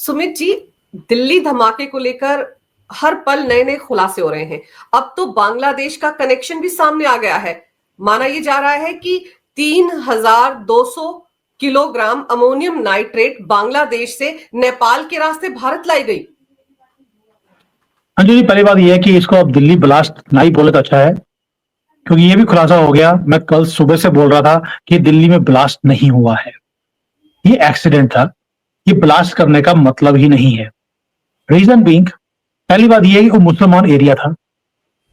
सुमित जी, दिल्ली धमाके को लेकर हर पल नए नए खुलासे हो रहे हैं। अब तो बांग्लादेश का कनेक्शन भी सामने आ गया है। माना यह जा रहा है कि 3,200 किलोग्राम अमोनियम नाइट्रेट बांग्लादेश से नेपाल के रास्ते भारत लाई गई। अंजू जी, पहली बात यह है कि इसको अब दिल्ली ब्लास्ट ना ही बोले तो अच्छा है, क्योंकि ये भी खुलासा हो गया। मैं कल सुबह से बोल रहा था कि दिल्ली में ब्लास्ट नहीं हुआ है, ये एक्सीडेंट था। ये ब्लास्ट करने का मतलब ही नहीं है। रीजन बीइंग, पहली बात यह है कि वो मुसलमान एरिया था।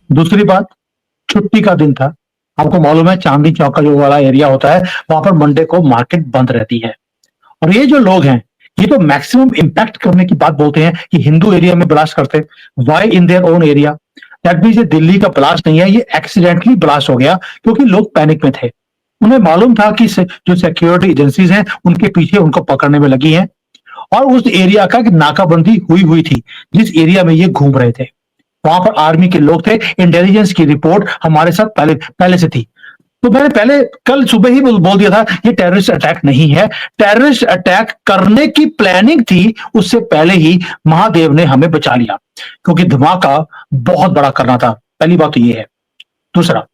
दूसरी बात, छुट्टी का दिन था। आपको मालूम है चांदनी चौक का जो वाला एरिया होता है, वहां पर मंडे को मार्केट बंद रहती है। और ये जो लोग हैं, ये तो मैक्सिमम इंपैक्ट करने की बात बोलते हैं कि हिंदू एरिया में ब्लास्ट करते। Why in their own area? That means ये दिल्ली का ब्लास्ट नहीं है, ये एक्सीडेंटली ब्लास्ट हो गया क्योंकि लोग पैनिक में थे। उन्हें मालूम था कि जो सिक्योरिटी एजेंसीज हैं उनके पीछे उनको पकड़ने में लगी हैं, और उस एरिया का नाकाबंदी हुई थी जिस एरिया में ये घूम रहे थे। वहां पर आर्मी के लोग थे। इंटेलिजेंस की रिपोर्ट हमारे साथ पहले से थी। तो मैंने पहले कल सुबह ही बोल दिया था ये टेररिस्ट अटैक नहीं है। टेररिस्ट अटैक करने की प्लानिंग थी, उससे पहले ही महादेव ने हमें बचा लिया, क्योंकि धमाका बहुत बड़ा करना था। पहली बात तो ये है। दूसरा,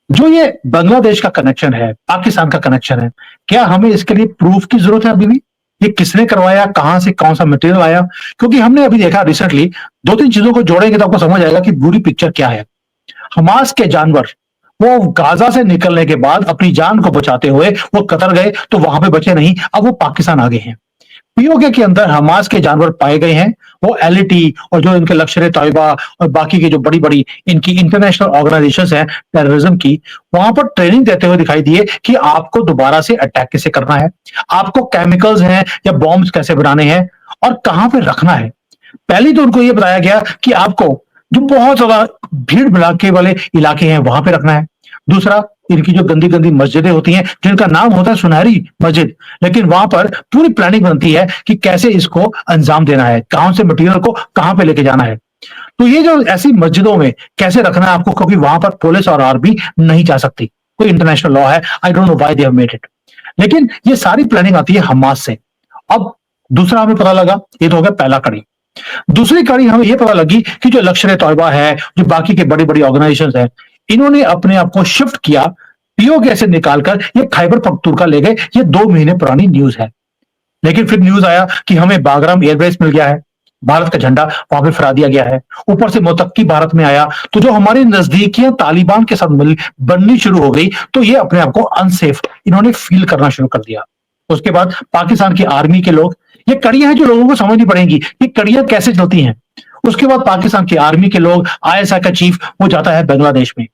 जो ये बांग्लादेश का कनेक्शन है, पाकिस्तान का कनेक्शन है, क्या हमें इसके लिए प्रूफ की जरूरत है? अभी भी ये किसने करवाया, कहां से कौन सा मटेरियल आया? क्योंकि हमने अभी देखा रिसेंटली, दो तीन चीजों को जोड़ेंगे तो आपको समझ आएगा कि पूरी पिक्चर क्या है। हमास के जानवर वो गाजा से निकलने के बाद अपनी जान को बचाते हुए वो कतर गए, तो वहां पे बचे नहीं, अब वो पाकिस्तान आ गए हैं। पीओके के अंदर हमास के जानवर पाए गए हैं। वो एलईटी और जो इनके लश्कर तैयबा और बाकी की जो बड़ी बड़ी इनकी इंटरनेशनल ऑर्गेनाइजेशंस हैं टेररिज्म की, वहां पर ट्रेनिंग देते हुए दिखाई दिए कि आपको दोबारा से अटैक कैसे करना है, आपको केमिकल्स हैं या बॉम्ब्स कैसे बनाने हैं और कहां पे रखना है। पहले तो उनको यह बताया गया कि आपको जो बहुत ज्यादा भीड़ भड़ाके वाले इलाके हैं वहां पे रखना है। दूसरा, इनकी जो गंदी गंदी मस्जिदें होती हैं जिनका नाम होता है सुनहरी मस्जिद, लेकिन वहां पर पूरी प्लानिंग बनती है कि कैसे इसको अंजाम देना है, कहां से मटेरियल को कहां पे लेके जाना है। तो ये जो ऐसी मस्जिदों में कैसे रखना है आपको, क्योंकि वहां पर पुलिस और आर्मी नहीं जा सकती, कोई इंटरनेशनल लॉ है। I don't know why they have made it, लेकिन ये सारी प्लानिंग आती है हमास से। अब दूसरा हमें पता लगा, ये तो हो गया पहला कड़ी। दूसरी कड़ी हमें यह पता लगी कि जो लश्कर तैयबा है, जो बाकी के बड़ी बड़ी ऑर्गेनाइजेशन है, इन्होंने अपने आप को शिफ्ट किया पीओके से निकालकर ये खैबर पख्तूनख्वा ले गए। ये 2 महीने पुरानी न्यूज है, लेकिन फिर न्यूज आया कि हमें बागराम एयरबेस मिल गया है, भारत का झंडा वहां पे फहरा दिया गया है, ऊपर से मोतक्की भारत में आया। तो जो हमारी नजदीकियां तालिबान के साथ बननी शुरू हो गई, तो ये अपने आप को अनसेफ इन्होंने फील करना शुरू कर दिया। उसके बाद पाकिस्तान की आर्मी के लोग, ये कड़ियां हैं जो लोगों को समझनी पड़ेंगी कि कड़ियां कैसे चलती हैं। उसके बाद पाकिस्तान की आर्मी के लोग, आईएसआई का चीफ वो जाता है बांग्लादेश में।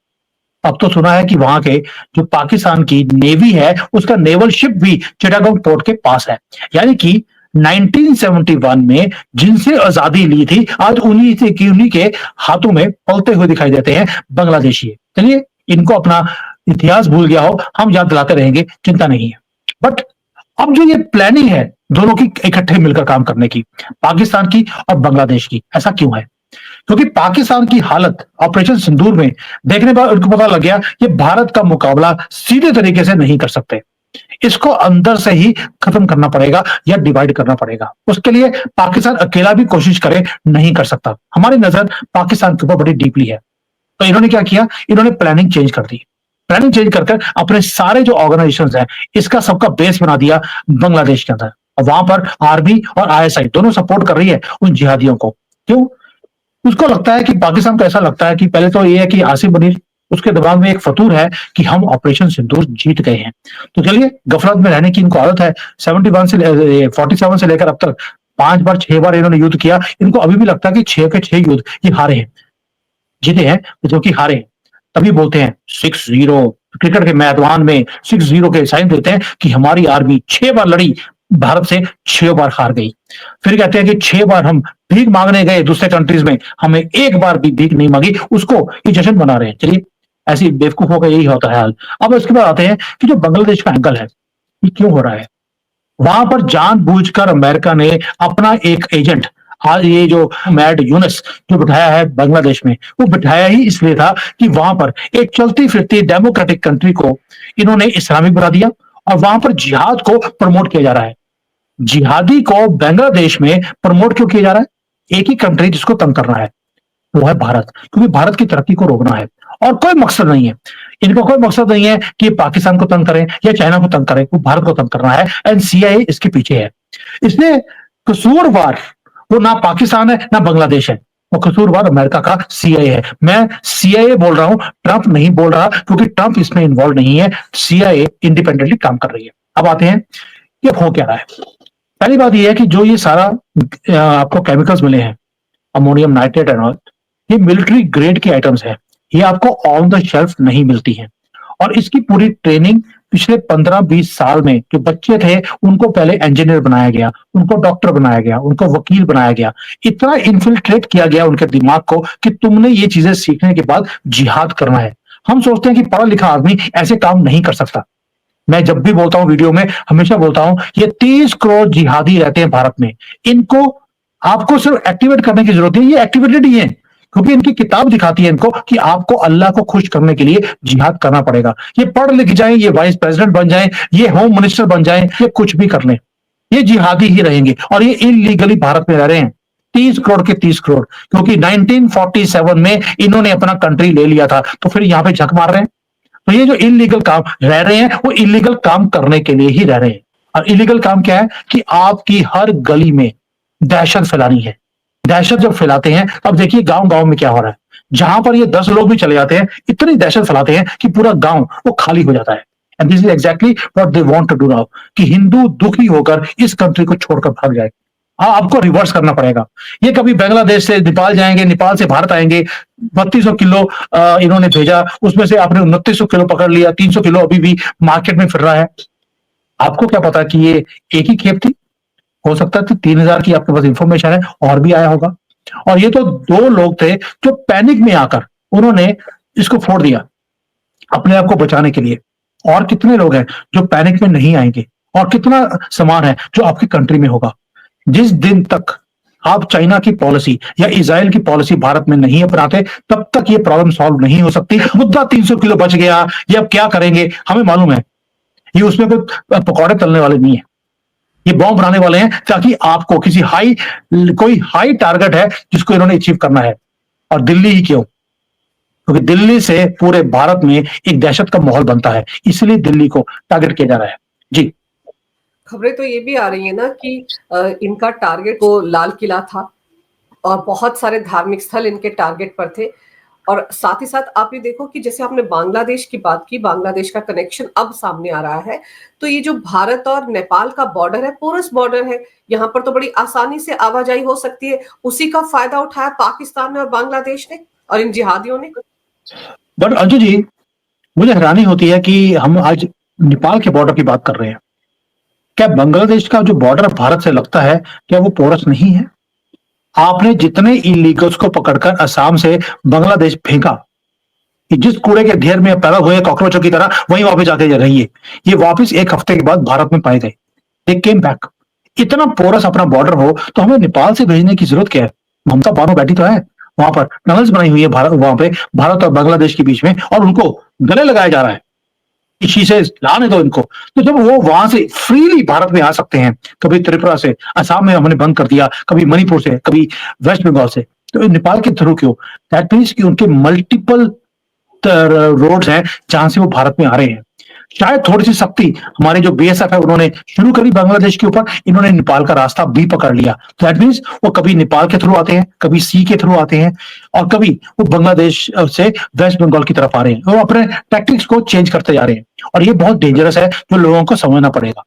अब तो सुना है कि वहां के जो पाकिस्तान की नेवी है उसका नेवल शिप भी चिटागोंग पोर्ट के पास है। यानी कि 1971 में जिनसे आजादी ली थी, आज उन्हीं के हाथों में पलते हुए दिखाई देते हैं बांग्लादेशी। चलिए, इनको अपना इतिहास भूल गया हो, हम याद दिलाते रहेंगे, चिंता नहीं है। बट अब जो ये प्लानिंग है दोनों की इकट्ठे मिलकर काम करने की, पाकिस्तान की और बांग्लादेश की, ऐसा क्यों है? क्योंकि पाकिस्तान की हालत ऑपरेशन सिंदूर में देखने पर उनको पता लग गया ये भारत का मुकाबला सीधे तरीके से नहीं कर सकते, इसको अंदर से ही खत्म करना पड़ेगा या डिवाइड करना पड़ेगा। उसके लिए पाकिस्तान अकेला भी कोशिश करे नहीं कर सकता। हमारी नजर पाकिस्तान के ऊपर बड़ी डीपली है। तो इन्होंने क्या किया, इन्होंने प्लानिंग चेंज कर दी। प्लानिंग चेंज कर अपने सारे जो ऑर्गेनाइजेशन है इसका सबका बेस बना दिया बांग्लादेश के अंदर। और वहां पर आर्मी और आईएसआई दोनों सपोर्ट कर रही है उन जिहादियों को। क्यों? उसको लगता है कि पाकिस्तान को ऐसा लगता है कि पहले तो ये है कि आसिफ मुनीर, उसके दिमाग में एक फतूर है कि हम ऑपरेशन सिंदूर जीत गए हैं। तो चलिए, गफलत में रहने की इनको आदत है। 47 से लेकर अब तक 5 बार 6 बार इन्होंने युद्ध किया। इनको अभी भी लगता है कि 6 के 6 युद्ध ये हारे हैं, जीते हैं जो कि हारे हैं। तभी बोलते हैं 6-0, क्रिकेट के मैदान में 6-0 के साइन देते हैं कि हमारी आर्मी 6 बार लड़ी, भारत से 6 बार हार गई। फिर कहते हैं कि 6 बार हम भीख मांगने गए दूसरे कंट्रीज में, हमें एक बार भी भीख नहीं मांगी, उसको ये जश्न मना रहे हैं। चलिए, ऐसी बेवकूफों का यही होता है हाल। अब इसके बाद आते हैं कि जो बांग्लादेश का एंगल है ये क्यों हो रहा है। वहां पर जानबूझकर अमेरिका ने अपना एक एजेंट, आज ये जो मैड यूनस जो बिठाया है बांग्लादेश में, वो बिठाया ही इसलिए था कि वहां पर एक चलती फिरती डेमोक्रेटिक कंट्री को इन्होंने इस्लामिक बना दिया और वहां पर जिहाद को प्रमोट किया जा रहा है। जिहादी को बांग्लादेश में प्रमोट क्यों किया जा रहा है? एक ही कंट्री जिसको तंग करना है, वो है भारत, क्योंकि भारत की तरक्की को रोकना है और कोई मकसद नहीं है। इनका कोई मकसद नहीं है कि पाकिस्तान को तंग करें या चाइना को तंग करें, वो भारत को तंग करना है एंड सीआईए इसके पीछे है। इसने कसूरवार वो ना पाकिस्तान है ना बांग्लादेश है, वो कसूरवार अमेरिका का सीआईए है। मैं सीआईए बोल रहा हूं, ट्रंप नहीं बोल रहा, क्योंकि ट्रंप इसमें इन्वॉल्व नहीं है, सीआईए इंडिपेंडेंटली काम कर रही है। अब आते हैं ये हो क्या रहा है। पहली बात यह है कि जो ये सारा आपको केमिकल्स मिले हैं, अमोनियम नाइट्रेट एंड ऑल, ये मिलिट्री ग्रेड के आइटम्स हैं, ये आपको ऑन द शेल्फ नहीं मिलती हैं। और इसकी पूरी ट्रेनिंग पिछले 15-20 साल में जो बच्चे थे उनको पहले इंजीनियर बनाया गया, उनको डॉक्टर बनाया गया, उनको वकील बनाया गया, इतना इन्फिल्ट्रेट किया गया उनके दिमाग को कि तुमने ये चीजें सीखने के बाद जिहाद करना है। हम सोचते हैं कि पढ़ा लिखा आदमी ऐसे काम नहीं कर सकता। मैं जब भी बोलता हूं वीडियो में हमेशा बोलता हूं, ये 30 करोड़ जिहादी रहते हैं भारत में, इनको आपको सिर्फ एक्टिवेट करने की जरूरत है, ये एक्टिवेटेड ही है, क्योंकि इनकी किताब दिखाती है इनको कि आपको अल्लाह को खुश करने के लिए जिहाद करना पड़ेगा। ये पढ़ लिख जाएं, ये वाइस प्रेसिडेंट बन जाएं, ये होम मिनिस्टर बन जाएं, ये कुछ भी कर लें, ये जिहादी ही रहेंगे और ये इलीगली भारत में रह रहे हैं। 30 करोड़ के 30 करोड़, क्योंकि 1947 में इन्होंने अपना कंट्री ले लिया था, तो फिर यहां पे झक मार रहे हैं। तो ये जो इलीगल काम रह रहे हैं वो इलीगल काम करने के लिए ही रह रहे हैं। और इलीगल काम क्या है कि आपकी हर गली में दहशत फैलानी है। दहशत जब फैलाते हैं, अब देखिए गांव गांव में क्या हो रहा है, जहां पर ये 10 लोग भी चले जाते हैं, इतनी दहशत फैलाते हैं कि पूरा गांव वो खाली हो जाता है। And this is exactly what they want to do now, कि हिंदू दुखी होकर इस कंट्री को छोड़कर भाग जाए। हाँ, आपको रिवर्स करना पड़ेगा। ये कभी बांग्लादेश से नेपाल जाएंगे, नेपाल से भारत आएंगे, 3200 किलो इन्होंने भेजा, उसमें से आपने 2900 किलो पकड़ लिया, 300 किलो अभी भी मार्केट में फिर रहा है। आपको क्या पता कि ये एक ही खेप थी? हो सकता है 3000 की आपके पास इंफॉर्मेशन है और भी आया होगा। और ये तो 2 लोग थे जो पैनिक में आकर उन्होंने इसको फोड़ दिया अपने आप को बचाने के लिए। और कितने लोग हैं जो पैनिक में नहीं आएंगे, और कितना सामान है जो आपकी कंट्री में होगा। जिस दिन तक आप चाइना की पॉलिसी या इजराइल की पॉलिसी भारत में नहीं अपनाते, तब तक ये प्रॉब्लम सॉल्व नहीं हो सकती। मुद्दा 300 किलो बच गया, ये अब क्या करेंगे हमें मालूम है, ये उसमें कोई पकौड़े तलने वाले नहीं है, ये बॉम्ब बनाने वाले हैं, ताकि आपको कोई हाई टारगेट है जिसको इन्होंने अचीव करना है। और दिल्ली ही क्यों? क्योंकि दिल्ली से पूरे भारत में एक दहशत का माहौल बनता है, इसलिए दिल्ली को टारगेट किया जा रहा है। जी, खबरें तो ये भी आ रही है ना कि इनका टारगेट को लाल किला था और बहुत सारे धार्मिक स्थल इनके टारगेट पर थे। और साथ ही साथ आप ये देखो कि जैसे आपने बांग्लादेश की बात की, बांग्लादेश का कनेक्शन अब सामने आ रहा है, तो ये जो भारत और नेपाल का बॉर्डर है, पोरस बॉर्डर है, यहाँ पर तो बड़ी आसानी से आवाजाही हो सकती है। उसी का फायदा उठाया पाकिस्तान ने और बांग्लादेश ने और इन जिहादियों ने। बट अंजू जी, मुझे हैरानी होती है कि हम आज नेपाल के बॉर्डर की बात कर रहे हैं। क्या बांग्लादेश का जो बॉर्डर भारत से लगता है, क्या वो पोरस नहीं है? आपने जितने इलीगल्स को पकड़कर असम से बांग्लादेश फेंका, कि जिस कूड़े के ढेर में पैदा हुए कॉकरोचों की तरह वहीं वापस जाके रहिए, ये वापस एक हफ्ते के बाद भारत में पाए गए, दे केम बैक। इतना पोरस अपना बॉर्डर हो तो हमें नेपाल से भेजने की जरूरत क्या है? ममता बानो बैठी तो है वहां पर, टनल्स बनाई हुई है वहां पे भारत और बांग्लादेश के बीच में, और उनको गले लगाया जा रहा है इसी से लाने दो इनको। तो जब वो वहां से फ्रीली भारत में आ सकते हैं, कभी त्रिपुरा से, असम में हमने बंद कर दिया, कभी मणिपुर से, कभी वेस्ट बंगाल से, तो नेपाल के थ्रू क्यों? दैट मीन्स कि उनके मल्टीपल रोड्स हैं जहां से वो भारत में आ रहे हैं। शायद थोड़ी सी सख्ती हमारे जो बीएसएफ है उन्होंने शुरू करी बांग्लादेश के ऊपर, इन्होंने नेपाल का रास्ता भी पकड़ लिया। तो दैट मीन्स वो कभी नेपाल के थ्रू आते हैं, कभी सी के थ्रू आते हैं, और कभी वो बांग्लादेश से वेस्ट बंगाल की तरफ आ रहे हैं। वो अपने टैक्टिक्स को चेंज करते जा रहे हैं, और ये बहुत डेंजरस है जो लोगों को समझना पड़ेगा।